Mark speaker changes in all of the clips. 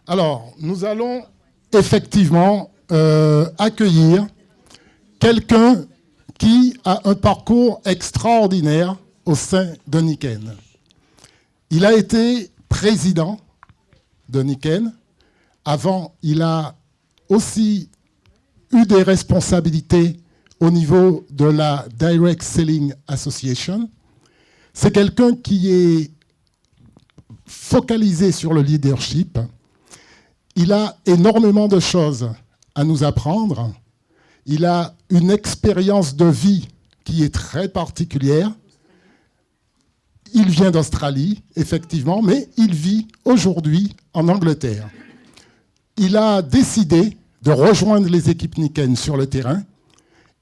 Speaker 1: Alors, nous allons effectivement accueillir quelqu'un qui a un parcours extraordinaire au sein de Nikken. Il a été président de Nikken. Avant, il a aussi eu des responsabilités au niveau de la Direct Selling Association. C'est quelqu'un qui est focalisé sur le leadership. Il a énormément de choses à nous apprendre. Il a une expérience de vie qui est très particulière. Il vient d'Australie, effectivement, mais il vit aujourd'hui en Angleterre. Il a décidé de rejoindre les équipes Nikken sur le terrain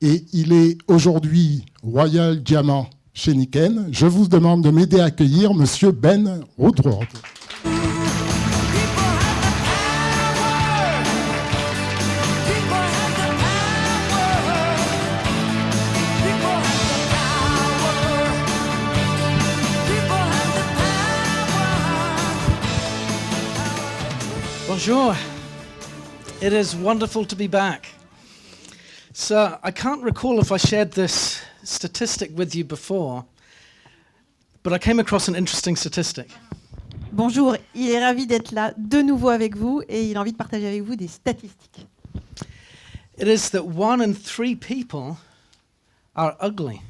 Speaker 1: et il est aujourd'hui Royal Diamant chez Nikken. Je vous demande de m'aider à accueillir Monsieur Ben Woodward.
Speaker 2: Bonjour. It is wonderful to be back. So I can't recall if I shared this statistic with you before, but I came across an interesting statistic.
Speaker 3: Bonjour, il est ravi d'être là de nouveau avec vous et il a envie de partager avec vous des statistiques.
Speaker 2: It is that 1 in 3 people are ugly.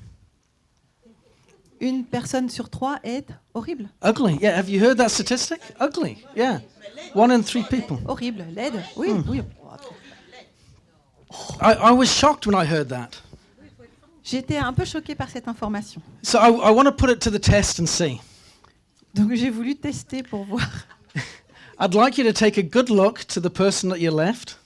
Speaker 3: Une personne sur 3 est horrible.
Speaker 2: Ugly, yeah. Have you heard that statistic? Ugly, yeah. 1 in 3 people.
Speaker 3: Horrible, laide. Oui, oui.
Speaker 2: I was shocked when I heard that.
Speaker 3: J'étais un peu choquée par cette information.
Speaker 2: So I want to put it to the test and see.
Speaker 3: Donc j'ai voulu tester pour voir.
Speaker 2: I'd like you to take a good look to the person at your left.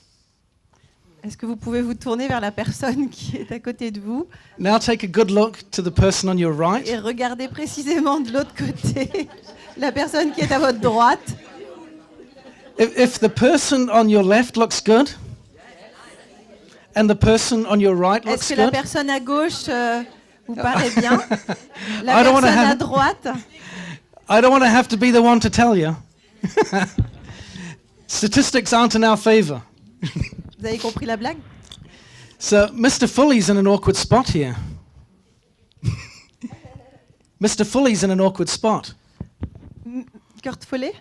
Speaker 3: Est-ce que vous pouvez vous tourner vers la personne qui est à côté de vous
Speaker 2: Now take a good look to the person on your right.
Speaker 3: et regardez précisément de l'autre côté la personne qui est à votre droite.
Speaker 2: If the person on your left looks good, and the person on your right looks
Speaker 3: Est-ce que la
Speaker 2: good,
Speaker 3: personne à gauche vous paraît bien? La
Speaker 2: I don't wanna
Speaker 3: personne à
Speaker 2: have-
Speaker 3: droite?
Speaker 2: I don't want to have to be the one to tell you. Statistics aren't in our favor.
Speaker 3: Vous avez compris la blague?
Speaker 2: So Mr. Foley's in an awkward spot here. Mr. Foley's in an awkward spot.
Speaker 3: Kurt Follet?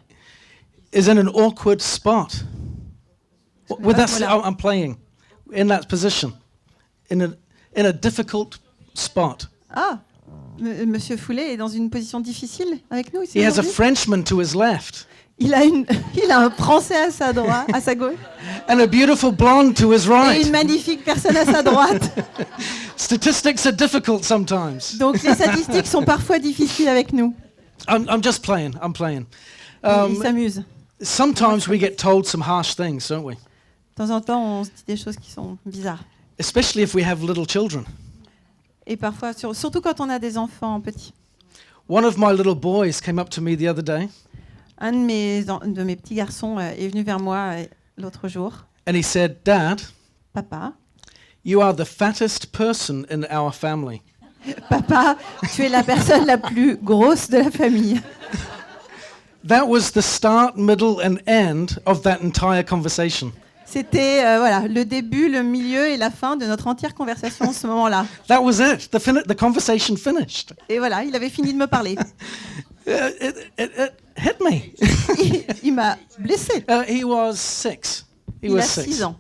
Speaker 2: Is in an awkward spot. With that,
Speaker 3: Voilà.
Speaker 2: I'm playing in that position, in a difficult spot.
Speaker 3: Ah, Monsieur Foulet est dans une position difficile avec nous ici
Speaker 2: He has a
Speaker 3: aujourd'hui.
Speaker 2: Frenchman to his left
Speaker 3: Il a un Français à sa droite, à sa gauche,
Speaker 2: and a beautiful blonde to his
Speaker 3: et
Speaker 2: right.
Speaker 3: une magnifique personne à sa droite.
Speaker 2: Statistics are difficult sometimes.
Speaker 3: Donc les statistiques sont parfois difficiles avec nous.
Speaker 2: I'm just playing. I'm playing.
Speaker 3: Il s'amuse.
Speaker 2: Sometimes we get told some harsh things, don't we?
Speaker 3: De temps en temps, on se dit des choses qui sont bizarres.
Speaker 2: Especially if we have little children.
Speaker 3: Et parfois, surtout quand on a des enfants petits.
Speaker 2: One of my little boys came up to me the other day
Speaker 3: Un de mes petits garçons est venu vers moi l'autre jour.
Speaker 2: and he said, "Dad,
Speaker 3: Papa,
Speaker 2: you are the fattest person in our family."
Speaker 3: papa, tu es la personne la plus grosse de la famille.
Speaker 2: That was the start, middle, and end of that entire conversation.
Speaker 3: C'était voilà, le début, le milieu et la fin de notre entière conversation en ce moment-là.
Speaker 2: That was it. The conversation finished.
Speaker 3: Et voilà, il avait fini de me parler.
Speaker 2: It hit me.
Speaker 3: Il m'a blessé.
Speaker 2: He was 6.
Speaker 3: Il a 6 ans.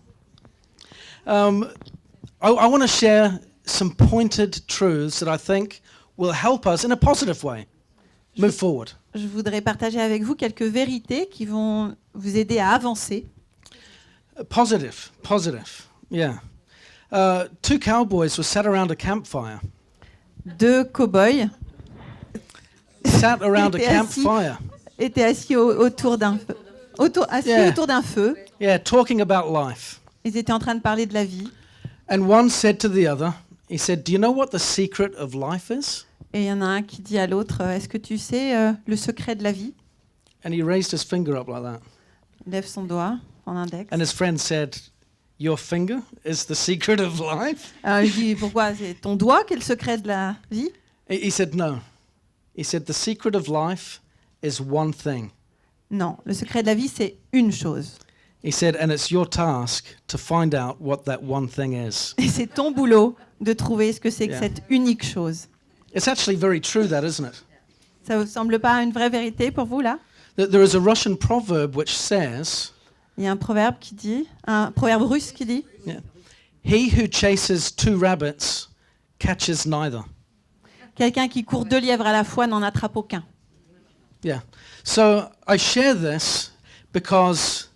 Speaker 2: I want to share some pointed truths that I think will help us in a positive way move forward.
Speaker 3: Je voudrais partager avec vous quelques vérités qui vont vous aider à avancer.
Speaker 2: Positive, yeah. 2 cowboys were sat around a campfire.
Speaker 3: 2 cow-boys
Speaker 2: Sat around a
Speaker 3: Étaient assis.
Speaker 2: campfire.
Speaker 3: étaient assis autour d'un feu.
Speaker 2: Yeah.
Speaker 3: Autour d'un feu.
Speaker 2: Yeah, talking about life.
Speaker 3: Ils étaient en train de parler de la vie.
Speaker 2: And one said to the other, he said, "Do you know what the secret of life is?"
Speaker 3: Et il y en a un qui dit à l'autre, est-ce que tu sais le secret de la vie?
Speaker 2: And he raised his finger up like that.
Speaker 3: Il lève son doigt en index.
Speaker 2: And his friend said, "Your finger is the secret of life?"
Speaker 3: Alors je dis, pourquoi? C'est ton doigt qui est le secret de la vie?
Speaker 2: He said, "No." He said, "The secret of life is one thing."
Speaker 3: Non, le secret de la vie, c'est une chose.
Speaker 2: He said, and it's your task to find out what that one thing is.
Speaker 3: Et c'est ton boulot de trouver ce que c'est que
Speaker 2: Yeah.
Speaker 3: cette unique chose.
Speaker 2: It's actually very true, that, isn't it?
Speaker 3: Ça vous semble pas une vraie vérité pour vous, là?
Speaker 2: There is a Russian proverb which says,
Speaker 3: Il y a un proverbe qui dit, un proverbe russe qui dit,
Speaker 2: yeah, he who chases two rabbits catches neither.
Speaker 3: quelqu'un qui court 2 lièvres à la fois n'en attrape aucun.
Speaker 2: Yeah. So I share this because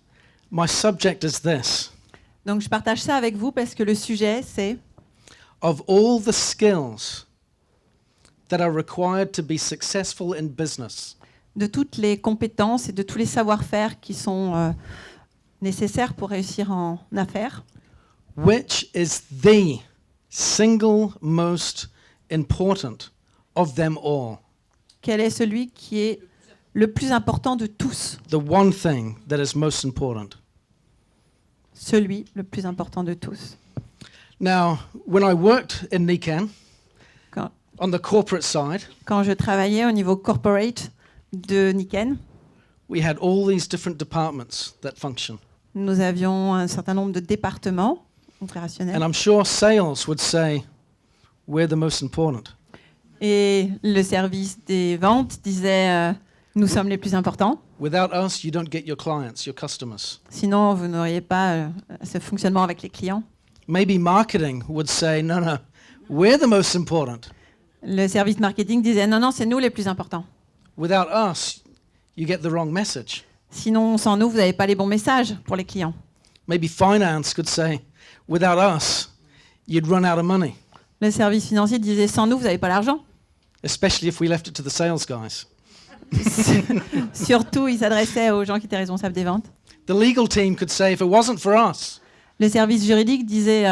Speaker 2: my subject is this.
Speaker 3: Donc je partage ça avec vous parce que le sujet, c'est
Speaker 2: Of all the skills that are required to be successful in business,
Speaker 3: de toutes les compétences et de tous les savoir-faire qui sont nécessaires pour réussir en affaires,
Speaker 2: which is the single most important of them all?
Speaker 3: quel est celui qui est le plus important de tous?
Speaker 2: The one thing that is most important.
Speaker 3: Celui le plus important de tous.
Speaker 2: Now, when I worked in Nikan,
Speaker 3: Quand,
Speaker 2: on the corporate side,
Speaker 3: quand je travaillais au niveau corporate de Niken,
Speaker 2: we had all these different departments that function.
Speaker 3: nous avions un certain nombre de départements opérationnels.
Speaker 2: And I'm sure sales would say, we're the most important.
Speaker 3: Et le service des ventes disait nous sommes les plus importants.
Speaker 2: Without us, you don't get your clients, your customers.
Speaker 3: Sinon, vous n'auriez pas ce fonctionnement avec les clients.
Speaker 2: Maybe marketing would say, no, no, we're the most important.
Speaker 3: Le service marketing disait non, non, c'est nous les plus importants.
Speaker 2: Without us, you get the wrong message.
Speaker 3: Sinon, sans nous, vous n'avez pas les bons messages pour les clients.
Speaker 2: Maybe finance could say, without us, you'd run out of money,
Speaker 3: Le service financier disait sans nous, vous n'avez pas l'argent.
Speaker 2: especially if we left it to the sales guys.
Speaker 3: Surtout, il s'adressait aux gens qui étaient responsables des ventes.
Speaker 2: The legal team could say, if it wasn't for us,
Speaker 3: Le service juridique disait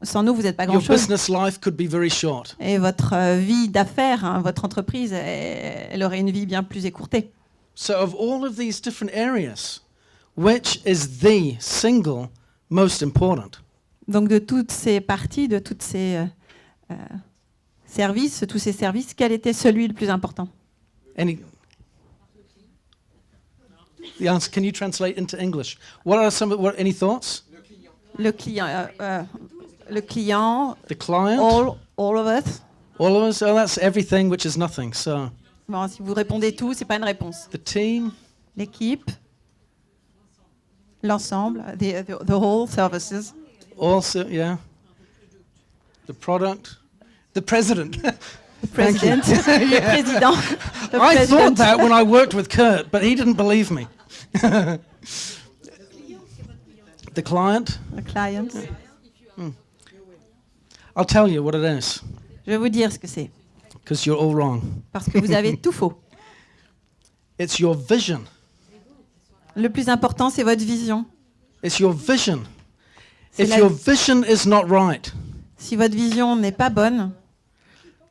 Speaker 3: sans nous, vous n'êtes pas
Speaker 2: your
Speaker 3: grand-chose.
Speaker 2: business life could be very short.
Speaker 3: Et votre vie d'affaires, hein, votre entreprise, elle aurait une vie bien plus écourtée.
Speaker 2: So of all of these different areas, which is the single most important?
Speaker 3: Donc de toutes ces parties, de tous ces services, quel était celui le plus important?
Speaker 2: Any? The answer, can you translate into English? What are any thoughts?
Speaker 3: Le client,
Speaker 2: The client?
Speaker 3: all of us.
Speaker 2: All of us? Oh, that's everything, which is nothing. So
Speaker 3: Bon, si vous répondez tout, c'est pas une réponse.
Speaker 2: the team,
Speaker 3: L'équipe, l'ensemble, the whole services,
Speaker 2: also, yeah. The product, the president.
Speaker 3: the president, le
Speaker 2: Yeah.
Speaker 3: président, the
Speaker 2: I
Speaker 3: president.
Speaker 2: thought that when I worked with Kurt, but he didn't believe me. The client?
Speaker 3: The client.
Speaker 2: I'll tell you what it is,
Speaker 3: Je vais vous dire ce que c'est,
Speaker 2: because you're all wrong.
Speaker 3: parce que vous avez tout faux.
Speaker 2: It's your vision.
Speaker 3: Le plus important, c'est votre vision.
Speaker 2: It's your vision.
Speaker 3: C'est
Speaker 2: If
Speaker 3: la-
Speaker 2: your vision is not right,
Speaker 3: Si votre vision n'est pas bonne,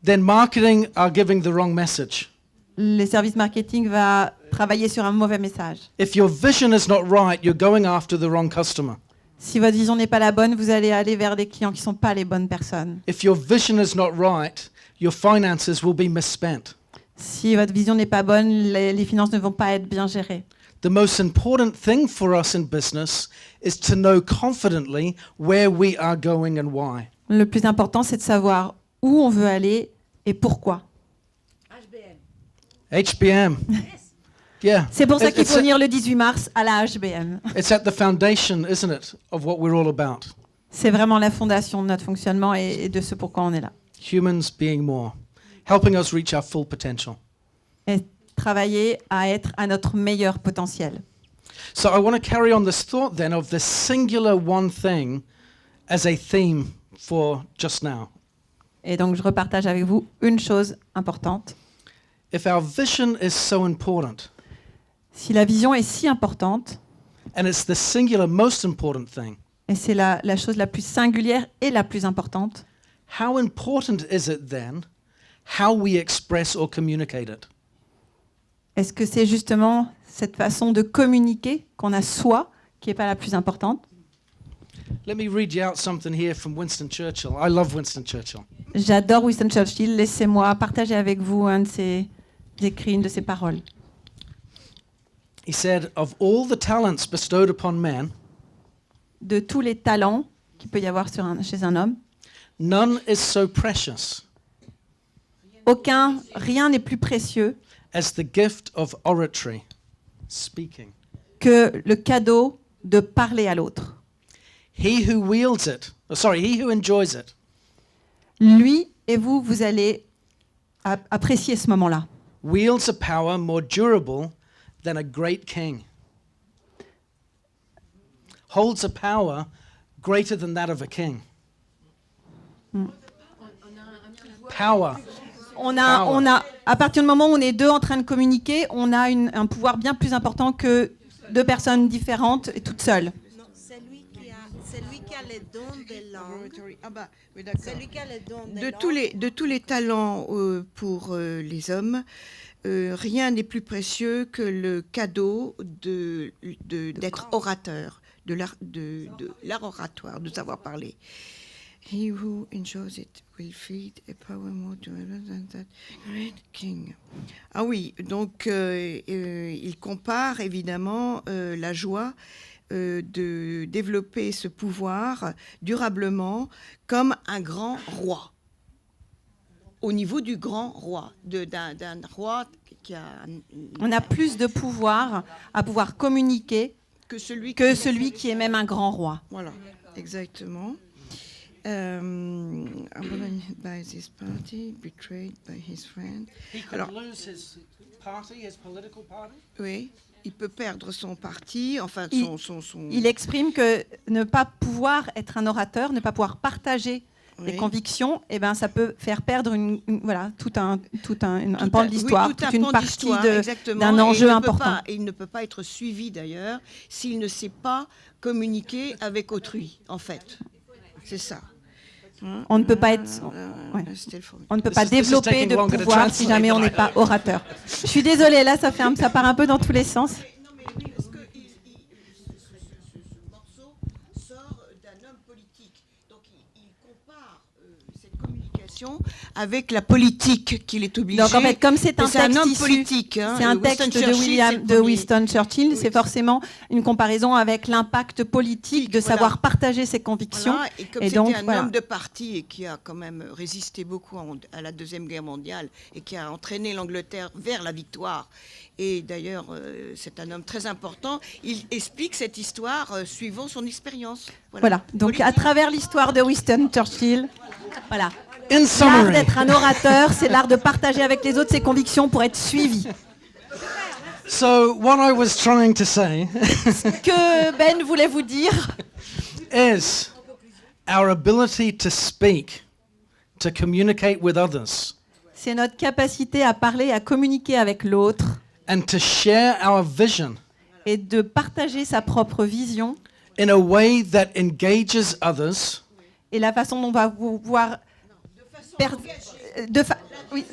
Speaker 2: then marketing are giving the wrong message.
Speaker 3: les services marketing va travailler sur un mauvais message.
Speaker 2: If your vision is not right, you're going after the wrong customer.
Speaker 3: Si votre vision n'est pas la bonne, vous allez aller vers des clients qui ne sont pas les bonnes personnes.
Speaker 2: If your vision is not right, your finances will be misspent.
Speaker 3: Si votre vision n'est pas bonne, les finances ne vont pas être bien gérées.
Speaker 2: The most important thing for us in business is to know confidently where we are going and why.
Speaker 3: Le plus important, c'est de savoir où on veut aller et pourquoi.
Speaker 2: HBM. Yeah.
Speaker 3: C'est pour ça qu'il
Speaker 2: It's
Speaker 3: faut venir le 18 mars à la HBM.
Speaker 2: It's at the foundation, isn't it, of what we're all about.
Speaker 3: C'est vraiment la fondation de notre fonctionnement et de ce pourquoi on est là.
Speaker 2: Humans being more, helping us reach our full potential.
Speaker 3: Et travailler à être à notre meilleur potentiel.
Speaker 2: So I want to carry on this thought then of the singular one thing as a theme for just now.
Speaker 3: Et donc, je repartage avec vous une chose importante.
Speaker 2: If our vision is so important,
Speaker 3: Si la vision est si importante,
Speaker 2: and it's the singular most important thing,
Speaker 3: et c'est la chose la plus singulière et la plus importante,
Speaker 2: how important is it then how we express or communicate it?
Speaker 3: est-ce que c'est justement cette façon de communiquer qu'on a soi qui n'est pas la plus importante?
Speaker 2: Let me read you out something here from Winston Churchill. I love Winston Churchill.
Speaker 3: J'adore Winston Churchill. Laissez-moi partager avec vous un de ses écrits, une de ses paroles.
Speaker 2: He said, of all the talents bestowed upon man,
Speaker 3: de tous les talents qu'il peut y avoir chez un homme,
Speaker 2: none is so precious
Speaker 3: rien n'est plus précieux
Speaker 2: as the gift of oratory, speaking.
Speaker 3: que le cadeau de parler à l'autre.
Speaker 2: He who wields it, he who enjoys it,
Speaker 3: Lui et vous, vous allez apprécier ce moment-là.
Speaker 2: wields a power more durable than a great king. Holds a power greater than that of a king. Power.
Speaker 3: À partir du moment où on est deux en train de communiquer, on a un pouvoir bien plus important que deux personnes différentes et toutes seules.
Speaker 4: Non, celui qui a les dons de langue.
Speaker 5: Ah bah, oui, d'accord.
Speaker 4: Celui qui a les dons de
Speaker 5: De tous les talents pour les hommes, rien n'est plus précieux que le cadeau d'être orateur, de l'art oratoire, de savoir parler. He who enjoys it will feed a power more durable than that great king. Ah oui, donc il compare évidemment la joie de développer ce pouvoir durablement comme un grand roi. Au niveau du grand roi, d'un roi qui a...
Speaker 3: On a plus de pouvoir à pouvoir communiquer
Speaker 5: que celui
Speaker 3: qui est même un grand roi.
Speaker 5: Voilà, exactement. Abandoned by this party, betrayed by his friend.
Speaker 2: He could
Speaker 5: Alors,
Speaker 2: lose his party, his political party.
Speaker 5: oui, il peut perdre son parti, enfin son...
Speaker 3: Il exprime que ne pas pouvoir être un orateur, ne pas pouvoir partager
Speaker 5: Oui.
Speaker 3: des convictions, eh ben, ça peut faire perdre tout un pan de l'histoire,
Speaker 5: oui,
Speaker 3: toute une
Speaker 5: pan
Speaker 3: partie
Speaker 5: d'histoire, exactement.
Speaker 3: d'un
Speaker 5: Et
Speaker 3: enjeu
Speaker 5: il ne
Speaker 3: important.
Speaker 5: il ne peut pas être suivi d'ailleurs s'il ne sait pas communiquer avec autrui, en fait. C'est ça.
Speaker 3: On ne peut pas être... ouais. On ne peut pas
Speaker 2: This is
Speaker 3: développer
Speaker 2: taking
Speaker 3: de
Speaker 2: longer to
Speaker 3: pouvoir si
Speaker 2: translate
Speaker 3: jamais on
Speaker 2: than
Speaker 3: n'est
Speaker 2: I
Speaker 3: pas
Speaker 2: thought.
Speaker 3: orateur. Je suis désolée, là, ça part un peu dans tous les sens.
Speaker 5: Non mais oui, parce que ce morceau sort d'un homme politique. Donc il compare cette communication avec la politique qu'il est obligé.
Speaker 3: Donc en fait, comme c'est un
Speaker 5: C'est un
Speaker 3: texte
Speaker 5: homme
Speaker 3: issu,
Speaker 5: politique. Hein,
Speaker 3: c'est un
Speaker 5: Winston
Speaker 3: texte
Speaker 5: Churchill, c'est le
Speaker 3: de
Speaker 5: premier.
Speaker 3: Winston Churchill,
Speaker 5: Oui.
Speaker 3: c'est forcément une comparaison avec l'impact politique de
Speaker 5: Voilà.
Speaker 3: savoir partager ses convictions.
Speaker 5: Voilà, et comme
Speaker 3: Et
Speaker 5: c'était
Speaker 3: donc,
Speaker 5: un
Speaker 3: voilà.
Speaker 5: homme de parti et qui a quand même résisté beaucoup à la Deuxième Guerre mondiale et qui a entraîné l'Angleterre vers la victoire, et d'ailleurs c'est un homme très important, il explique cette histoire suivant son expérience.
Speaker 3: Voilà. Donc à travers l'histoire de Winston Churchill, voilà.
Speaker 2: In
Speaker 3: L'art
Speaker 2: summary,
Speaker 3: d'être un orateur, c'est l'art de partager avec les autres ses convictions pour être suivi.
Speaker 2: so what I was trying to say
Speaker 3: Que Ben voulait vous dire,
Speaker 2: is our ability to speak, to communicate with others,
Speaker 3: c'est notre capacité à parler, à communiquer avec l'autre
Speaker 2: and to share our vision
Speaker 3: et de partager sa propre vision
Speaker 2: in a way that engages others
Speaker 3: et la façon dont on va pouvoir oui.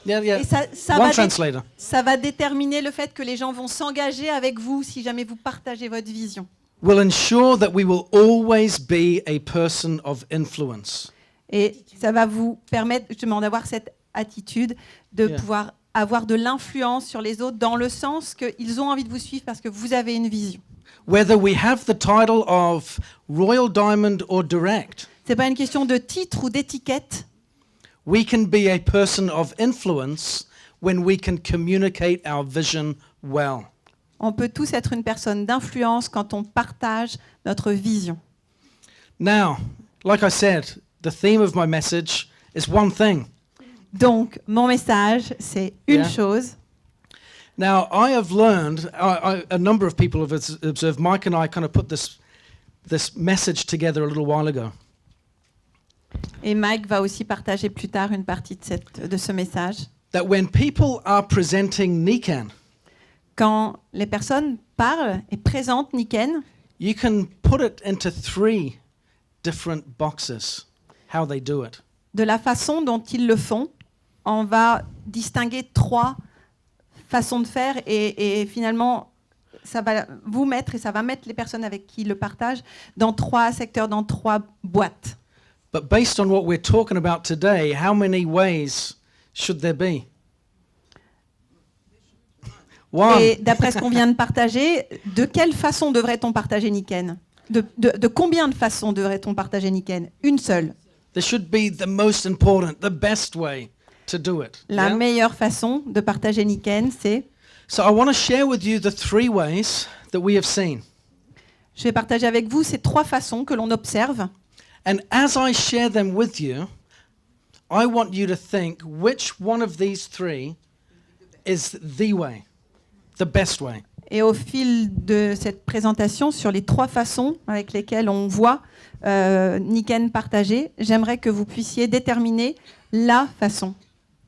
Speaker 2: Yeah.
Speaker 3: Et ça
Speaker 2: One
Speaker 3: va
Speaker 2: translator.
Speaker 3: ça va déterminer le fait que les gens vont s'engager avec vous si jamais vous partagez votre vision.
Speaker 2: Will ensure that we will always be a person of influence.
Speaker 3: Et ça va vous permettre justement d'avoir cette attitude de
Speaker 2: Yeah.
Speaker 3: pouvoir avoir de l'influence sur les autres dans le sens qu'ils ont envie de vous suivre parce que vous avez une vision.
Speaker 2: Whether we have the title of Royal Diamond or Direct,
Speaker 3: C'est pas une question de titre ou d'étiquette.
Speaker 2: we can be a person of influence when we can communicate our vision well.
Speaker 3: On peut tous être une personne d'influence quand on partage notre vision.
Speaker 2: Now, like I said, the theme of my message is one thing.
Speaker 3: Donc, mon message, c'est une
Speaker 2: Yeah.
Speaker 3: chose.
Speaker 2: Now, I have learned, a number of people have observed, Mike and I kind of put this message together a little while ago.
Speaker 3: Et Mike va aussi partager plus tard une partie de ce message.
Speaker 2: That when people are presenting Nikan,
Speaker 3: Quand les personnes parlent et présentent Niken,
Speaker 2: you can put it into 3 different boxes, how they do it.
Speaker 3: de la façon dont ils le font, on va distinguer 3 façons de faire et finalement, ça va vous mettre et ça va mettre les personnes avec qui ils le partagent dans 3 secteurs, dans 3 boîtes.
Speaker 2: But based on what we're talking about today, how many ways should there be? One.
Speaker 3: Et d'après ce qu'on vient de partager, de quelle façon devrait-on partager Nikken? De combien de façons devrait-on partager Nikken? Une seule.
Speaker 2: There should be the most important, the best way to do it.
Speaker 3: La
Speaker 2: yeah?
Speaker 3: meilleure façon de partager Nikken, c'est...
Speaker 2: So I want to share with you the 3 ways that we have seen.
Speaker 3: Je vais partager avec vous ces 3 façons que l'on observe.
Speaker 2: And as I share them with you, I want you to think which one of these 3 is the way, the best way.
Speaker 3: Et au fil de cette présentation sur les 3 façons avec lesquelles on voit Nikken partagé, j'aimerais que vous puissiez déterminer la façon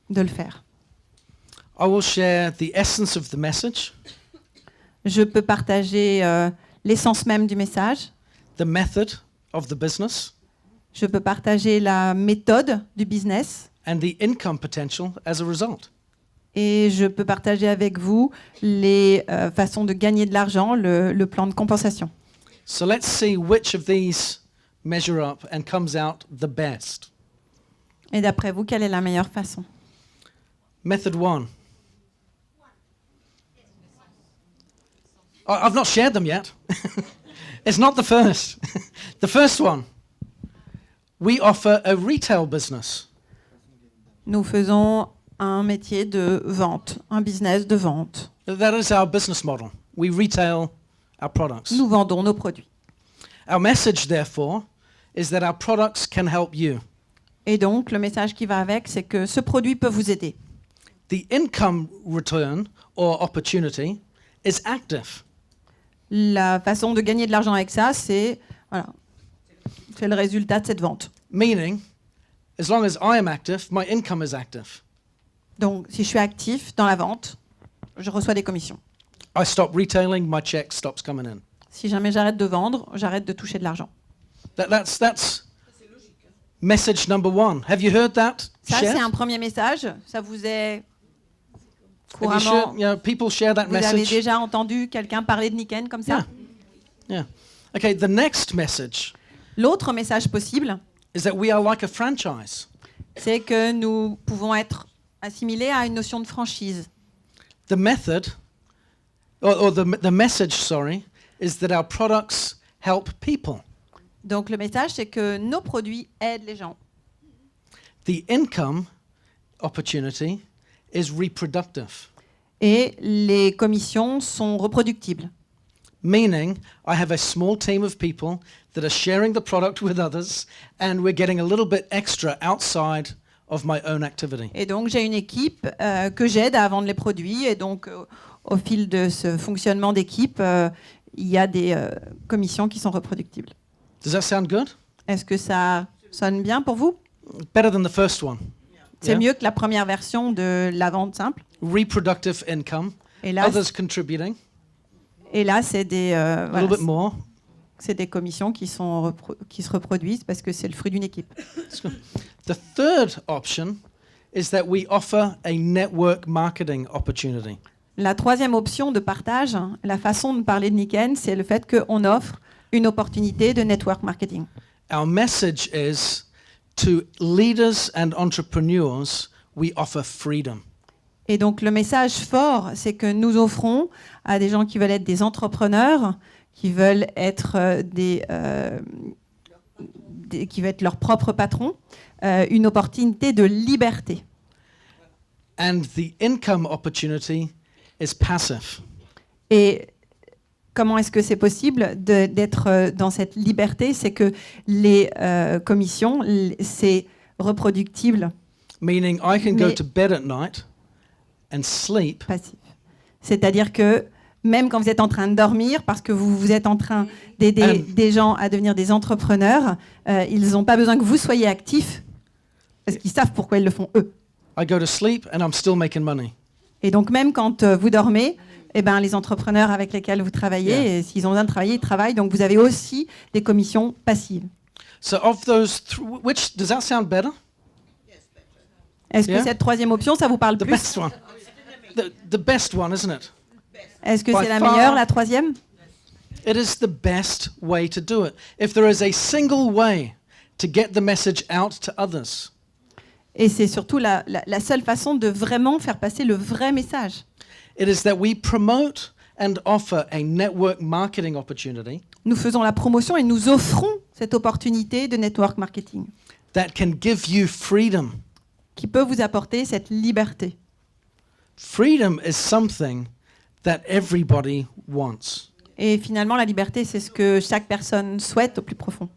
Speaker 3: de le faire.
Speaker 2: I will share the essence of the message,
Speaker 3: Je peux partager l'essence même du message.
Speaker 2: the method of the business,
Speaker 3: Je peux partager la méthode du business.
Speaker 2: and the income potential as a result.
Speaker 3: Et je peux partager avec vous les façons de gagner de l'argent, le plan de compensation.
Speaker 2: So let's see which of these measure up and comes out the best.
Speaker 3: Et d'après vous, quelle est la meilleure façon?
Speaker 2: Method 1. I've not shared them yet. It's not the first. The first one. We offer a retail business.
Speaker 3: Nous faisons un métier de vente, un business de vente.
Speaker 2: That is our business model. We retail our products.
Speaker 3: Nous vendons nos produits.
Speaker 2: Our message, therefore, is that our products can help you.
Speaker 3: Et donc, le message qui va avec, c'est que ce produit peut vous aider.
Speaker 2: The income return or opportunity is active.
Speaker 3: La façon de gagner de l'argent avec ça, c'est voilà, c'est le résultat de cette vente.
Speaker 2: Meaning, as long as I am active, my income is active.
Speaker 3: Donc, si je suis actif dans la vente, je reçois des commissions.
Speaker 2: I stop retailing, my check stops coming in.
Speaker 3: Si jamais j'arrête de vendre, j'arrête de toucher de l'argent.
Speaker 2: That's message number 1. Have you heard that
Speaker 3: Ça,
Speaker 2: shared?
Speaker 3: c'est un premier message. Ça vous est
Speaker 2: Have you
Speaker 3: couramment...
Speaker 2: shared, people share that
Speaker 3: Vous avez
Speaker 2: message?
Speaker 3: déjà entendu quelqu'un parler de Nikken comme ça?
Speaker 2: Yeah. Okay, the next message
Speaker 3: L'autre message possible,
Speaker 2: is that we are like a franchise.
Speaker 3: c'est que nous pouvons être assimilés à une notion de franchise.
Speaker 2: The method, or the message, sorry, is that our products help people.
Speaker 3: Donc le message, c'est que nos produits aident les gens.
Speaker 2: The income opportunity is reproductive,
Speaker 3: Et les commissions sont reproductibles.
Speaker 2: meaning I have a small team of people that are sharing the product with others, and we're getting a little bit extra outside of my own activity.
Speaker 3: Et donc j'ai une équipe que j'aide à vendre les produits. Et donc au fil de ce fonctionnement d'équipe, il y a des commissions qui sont reproductibles.
Speaker 2: Does that sound good?
Speaker 3: Est-ce que ça sonne bien pour vous?
Speaker 2: Better than the first one.
Speaker 3: C'est
Speaker 2: Yeah.
Speaker 3: mieux que la première version de la vente simple.
Speaker 2: Reproductive income,
Speaker 3: Et là,
Speaker 2: others contributing
Speaker 3: c'est des,
Speaker 2: a
Speaker 3: voilà,
Speaker 2: little bit more.
Speaker 3: c'est des commissions qui se reproduisent parce que c'est le fruit d'une équipe.
Speaker 2: The third option is that we offer a network marketing opportunity.
Speaker 3: La troisième option de partage, la façon de parler de Nikken, c'est le fait qu'on offre une opportunité de network marketing.
Speaker 2: Our message is to leaders and entrepreneurs, we offer freedom.
Speaker 3: Et donc le message fort, c'est que nous offrons à des gens qui veulent être des entrepreneurs, qui veulent être qui veulent être leurs propres patrons, une opportunité de liberté.
Speaker 2: And the income opportunity is passive.
Speaker 3: Et comment est-ce que c'est possible d'être dans cette liberté? C'est que les commissions, c'est reproductible,
Speaker 2: Meaning I can go
Speaker 3: Mais-
Speaker 2: to bed at night and sleep
Speaker 3: passif. C'est-à-dire que même quand vous êtes en train de dormir, parce que vous êtes en train d'aider des gens à devenir des entrepreneurs, ils n'ont pas besoin que vous soyez actifs, parce qu'ils savent pourquoi ils le font eux.
Speaker 2: I go to sleep and I'm still making money.
Speaker 3: Et donc même quand vous dormez, eh ben, les entrepreneurs avec lesquels vous travaillez,
Speaker 2: Yeah.
Speaker 3: et s'ils ont besoin de travailler, ils travaillent. Donc vous avez aussi des commissions passives.
Speaker 2: So of those, which does that sound better?
Speaker 3: Est-ce
Speaker 2: Yeah.
Speaker 3: que cette troisième option, ça vous parle
Speaker 2: The
Speaker 3: plus?
Speaker 2: best one. The best one, isn't it?
Speaker 3: Est-ce que
Speaker 2: by
Speaker 3: c'est la
Speaker 2: far-
Speaker 3: meilleure, la troisième?
Speaker 2: It is the best way to do it. If there is a single way to get the message out to others,
Speaker 3: Et c'est surtout la seule façon de vraiment faire passer le vrai message.
Speaker 2: It is that we promote and offer a network marketing opportunity
Speaker 3: Nous faisons la promotion et nous offrons cette opportunité de network marketing
Speaker 2: that can give you freedom.
Speaker 3: qui peut vous apporter cette liberté.
Speaker 2: Freedom is something that everybody wants.
Speaker 3: Et finalement, la liberté, c'est ce que chaque personne souhaite au plus profond.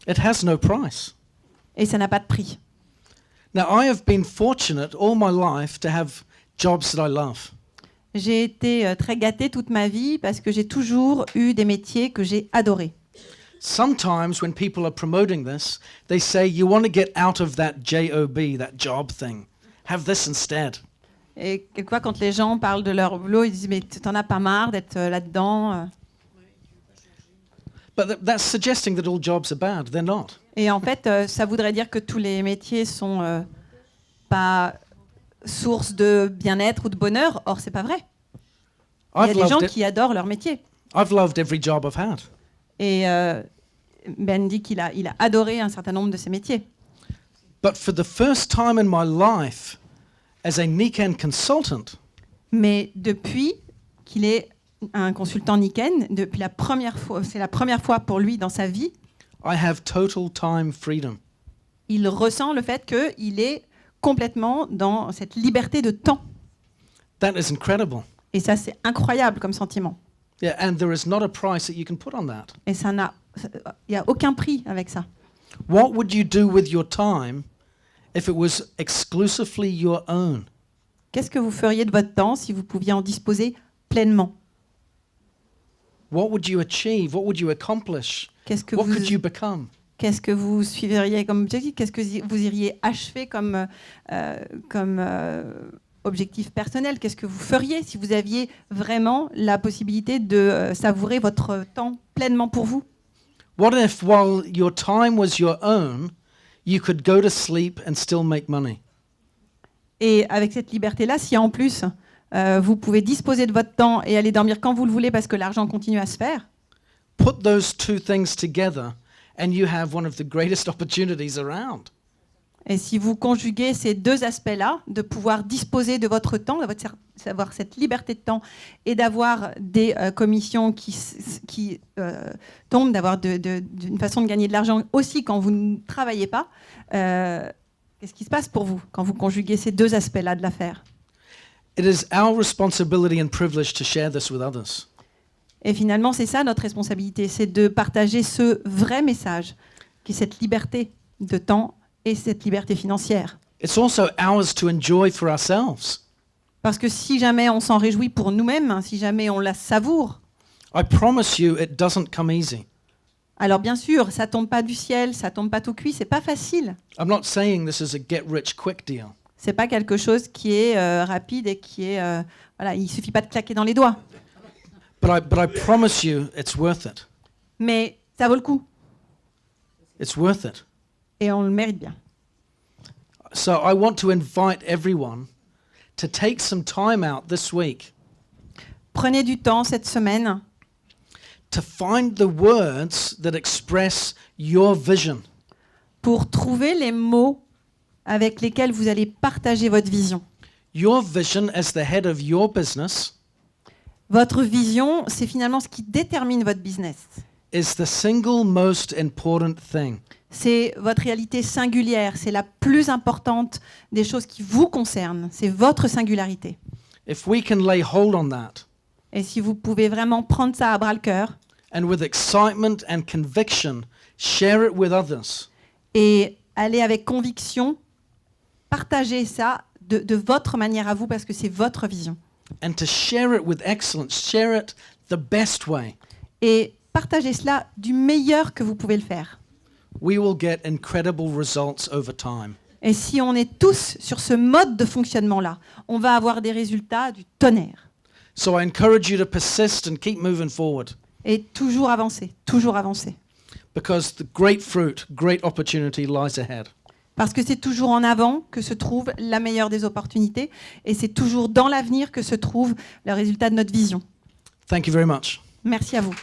Speaker 2: It has no price.
Speaker 3: Et ça n'a pas de prix.
Speaker 2: Now, I have been fortunate all my life to have jobs that I love.
Speaker 3: J'ai été très gâtée toute ma vie parce que j'ai toujours eu des métiers que j'ai adorés.
Speaker 2: Sometimes when people are promoting this, they say you want to get out of that job, that job thing. Have this instead.
Speaker 3: Et quelquefois, quand les gens parlent de leur boulot, ils disent « Mais t'en as pas marre d'être là-dedans ?»
Speaker 2: But that's suggesting that all jobs are bad. They're not.
Speaker 3: Et en fait, ça voudrait dire que tous les métiers sont pas source de bien-être ou de bonheur. Or, c'est pas vrai. Il y a des gens qui adorent leur métier.
Speaker 2: I've loved every job I've had.
Speaker 3: Et Ben dit qu'il a adoré un certain nombre de ses métiers.
Speaker 2: But for the first time in my life, as a Nikken consultant,
Speaker 3: Mais depuis qu'il est un consultant Nikken, depuis la première fois, c'est la première fois pour lui dans sa vie,
Speaker 2: I have total time freedom.
Speaker 3: il ressent le fait qu'il est complètement dans cette liberté de temps.
Speaker 2: That is incredible.
Speaker 3: Et ça, c'est incroyable comme sentiment.
Speaker 2: Yeah, and there is not a price that you can put on that.
Speaker 3: Et il n'y a aucun prix avec ça.
Speaker 2: What would you do with your time if it was exclusively your own?
Speaker 3: Qu'est-ce que vous feriez de votre temps si vous pouviez en disposer pleinement?
Speaker 2: What would you achieve? What would you accomplish?
Speaker 3: Qu'est-ce que
Speaker 2: What could you become?
Speaker 3: Qu'est-ce que vous suivriez comme objectif? Qu'est-ce que vous iriez achever comme objectif personnel? Qu'est-ce que vous feriez si vous aviez vraiment la possibilité de savourer votre temps pleinement pour vous?
Speaker 2: What if, while your time was your own, you could go to sleep and still make money?
Speaker 3: Et avec cette liberté-là, si en plus vous pouvez disposer de votre temps et aller dormir quand vous le voulez parce que l'argent continue à se faire,
Speaker 2: Put those two things together and you have one of the greatest opportunities around.
Speaker 3: et si vous conjuguez ces deux aspects-là, de pouvoir disposer de votre temps, d'avoir cette liberté de temps et d'avoir des commissions qui tombent, d'avoir une façon de gagner de l'argent aussi quand vous ne travaillez pas, qu'est-ce qui se passe pour vous quand vous conjuguez ces deux aspects-là de l'affaire?
Speaker 2: It is our responsibility and privilege to share this with others.
Speaker 3: Et finalement, c'est ça notre responsabilité, c'est de partager ce vrai message, qui est cette liberté de temps et cette liberté financière.
Speaker 2: It's also ours to enjoy for ourselves.
Speaker 3: Parce que si jamais on s'en réjouit pour nous-mêmes, hein, si jamais on la savoure,
Speaker 2: I promise you it doesn't come easy.
Speaker 3: alors bien sûr, ça tombe pas du ciel, ça tombe pas tout cuit, c'est pas facile.
Speaker 2: I'm not saying this is a get rich quick deal.
Speaker 3: C'est pas quelque chose qui est rapide et qui est voilà, il suffit pas de claquer dans les doigts.
Speaker 2: But I promise you it's worth it.
Speaker 3: Mais ça vaut le coup
Speaker 2: It's worth it.
Speaker 3: et on le mérite bien.
Speaker 2: So I want to invite everyone to take some time out this week
Speaker 3: Prenez du temps cette semaine
Speaker 2: to find the words that express your vision.
Speaker 3: pour trouver les mots avec lesquels vous allez partager votre vision.
Speaker 2: Your vision as the head of your business
Speaker 3: Votre vision, c'est finalement ce qui détermine votre business.
Speaker 2: is the single most important thing.
Speaker 3: C'est votre réalité singulière, c'est la plus importante des choses qui vous concernent, c'est votre singularité.
Speaker 2: If we can lay hold on that
Speaker 3: Et si vous pouvez vraiment prendre ça à bras-le-cœur
Speaker 2: and with excitement and conviction share it with others,
Speaker 3: et aller avec conviction, partager ça de votre manière à vous parce que c'est votre vision.
Speaker 2: and to share it with excellence, share it the best way,
Speaker 3: Et partagez cela du meilleur que vous pouvez le faire.
Speaker 2: we will get incredible results over time.
Speaker 3: Et si on est tous sur ce mode de fonctionnement-là, on va avoir des résultats du tonnerre.
Speaker 2: So I encourage you to persist and keep moving forward
Speaker 3: Et toujours avancer,
Speaker 2: because the great fruit, great opportunity lies ahead.
Speaker 3: Parce que c'est toujours en avant que se trouve la meilleure des opportunités et c'est toujours dans l'avenir que se trouve le résultat de notre vision.
Speaker 2: Thank you very much.
Speaker 3: Merci à vous.